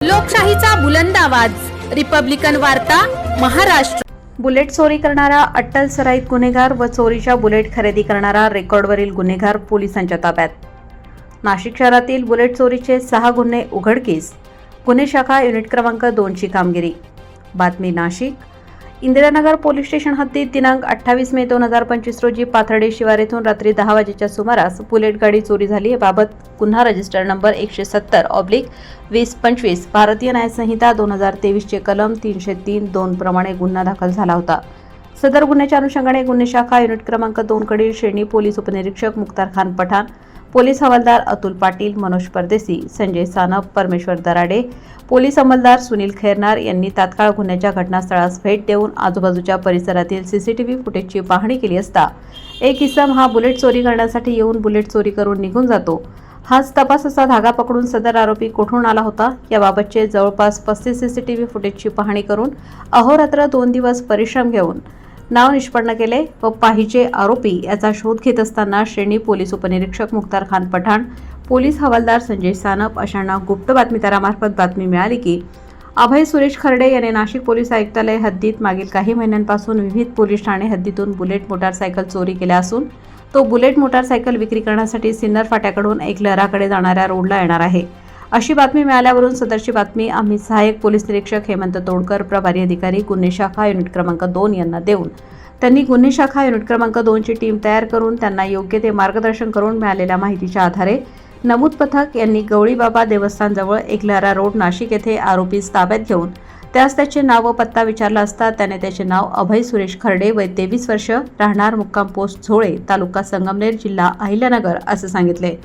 लोकशाहीचा बुलंद आवाज, रिपब्लिकन वार्ता, महाराष्ट्र। बुलेट चोरी करणारा अट्टल सराईत गुन्हेगार व चोरीच्या बुलेट खरेदी करणारा रेकॉर्डवरील गुन्हेगार पोलिसांच्या ताब्यात। नाशिक शहरातील बुलेट चोरीचे 6 गुन्हे उघडकीस, गुन्हे शाखा युनिट क्रमांक 2 ची कामगिरी। बातमी नाशिक इंदिरानगर पोलीस स्टेशन हद्दीत दिनांक 28 मे 2025 रोजी पाथर्डे शिवार येथून रात्री 10 वाजेच्या सुमारास बुलेट गाडी चोरी झाली याबाबत गुन्हा रजिस्टर नंबर 170/2025 भारतीय न्याय संहिता 2023 चे कलम 303(2) प्रमाणे गुन्हा दाखल झाला होता। सदर गुन्ह्याच्या अनुषंगाने गुन्हे शाखा युनिट क्रमांक 2 कडील श्रेणी पोलीस उपनिरीक्षक मुख्तार खान पठाण, पोलीस हवालदार अतुल पाटील, मनोज परदेसी, संजय सानप, परमेश्वर दराडे, पोलीस अंमलदार सुनील खैरनार यांनी तात्काळ गुन्ह्याच्या घटनास्थळास भेट देऊन आजूबाजूच्या परिसरातील सीसीटीव्ही फुटेजची पाहणी केली असता एक इसम हा बुलेट चोरी करण्यासाठी येऊन बुलेट चोरी करून निघून जातो। हाच तपासाचा धागा पकडून सदर आरोपी कुठून आला होता याबाबतचे जवळपास 35 सीसीटीव्ही फुटेजची पाहणी करून अहोरात्र 2 दिवस परिश्रम घेऊन नाव निष्पन्न केले व पाहिजे आरोपी याचा शोध घेत असताना श्रेणी पोलीस उपनिरीक्षक मुख्तार खान पठाण, पोलीस हवालदार संजय सानप अशांना गुप्त बातमीदारामार्फत बातमी मिळाली की अभय सुरेश खर्डे याने नाशिक पोलीस आयुक्तालय हद्दीत मागील काही महिन्यांपासून विविध पोलीस ठाणे हद्दीतून बुलेट मोटारसायकल चोरी केल्या असून तो बुलेट मोटारसायकल विक्री करण्यासाठी सिन्नर फाट्याकडून एकलहराकडे जाणाऱ्या रोडला येणार आहे। अशी बातमी मिळाल्यावरून सदरची बातमी आम्ही सहाय्यक पोलीस निरीक्षक हेमंत तोडकर, प्रभारी अधिकारी गुन्हे शाखा युनिट क्रमांक 2 यांना देऊन त्यांनी गुन्हे शाखा युनिट क्रमांक 2 ची टीम तयार करून त्यांना योग्य ते मार्गदर्शन करून मिळालेल्या माहितीच्या आधारे नमूद पथक यांनी गवळीबाबा देवस्थानजवळ एकलहरा रोड नाशिक येथे आरोपीस ताब्यात घेऊन त्यास त्याचे नाव व पत्ता विचारला असता त्याने त्याचे नाव अभय सुरेश खर्डे वय 23 वर्ष, राहणार मुक्काम पोस्ट झोळे, तालुका संगमनेर, जिल्हा अहिल्यानगर असे सांगितले।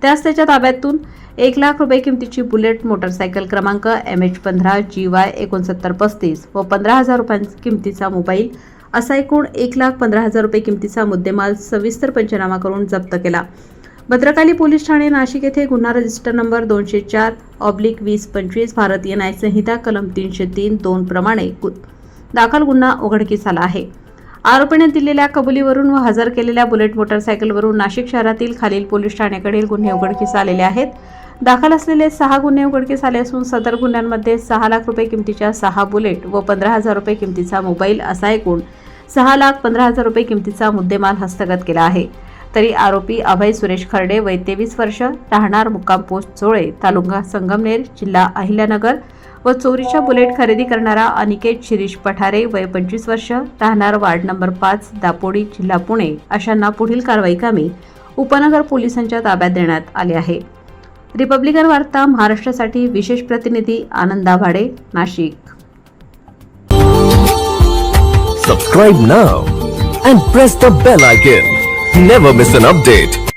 त्यास त्याच्या ताब्यातून 1 लाख रुपये किमतीची बुलेट मोटारसायकल क्रमांक MH15 GY 6935 व 15,000 रुपयांचा किमतीचा मोबाईल असा एकूण 1,15,000 रुपये किमतीचा मुद्देमाल सविस्तर पंचनामा करून जप्त केला। भद्रकाली पोलीस ठाणे नाशिक येथे गुन्हा रजिस्टर नंबर 204/2025 भारतीय न्याय संहिता कलम 303(2) प्रमाणे दाखल गुन्हा उघडकीस आला आहे। आरोपीने दिलेल्या कबुलीवरून व हजर केलेल्या बुलेट मोटारसायकलवरून नाशिक शहरातील खालील पोलीस ठाण्याकडील गुन्हे उघडकीस आलेले आहेत। दाखल असलेले 6 गुन्हे उघडकीस आले असून सदर गुन्ह्यांमध्ये 6 लाख रुपये किमतीच्या 6 बुलेट व 15,000 रुपये किमतीचा मोबाईल असा एकूण 6,15,000 रुपये किमतीचा मुद्देमाल हस्तगत केला आहे। तरी आरोपी अभय सुरेश खर्डे वय 23 वर्ष, राहणार मुक्काम पोस्ट झोळे, तालुका संगमनेर, जिल्हा अहिल्यानगर व चोरीच्या बुलेट खरेदी करणारा अनिकेत शिरीष पठारे वय 25 वर्ष, राहणार वार्ड नंबर 5, दापोडी, जिल्हा पुणे अशांना पुढील कारवाई कामी उपनगर पोलिसांच्या ताब्यात देण्यात आले आहे। रिपब्लिकन वार्ता महाराष्ट्रासाठी विशेष प्रतिनिधी आनंद Dabhade, Nashik. Subscribe now and press the bell icon. Never miss an update.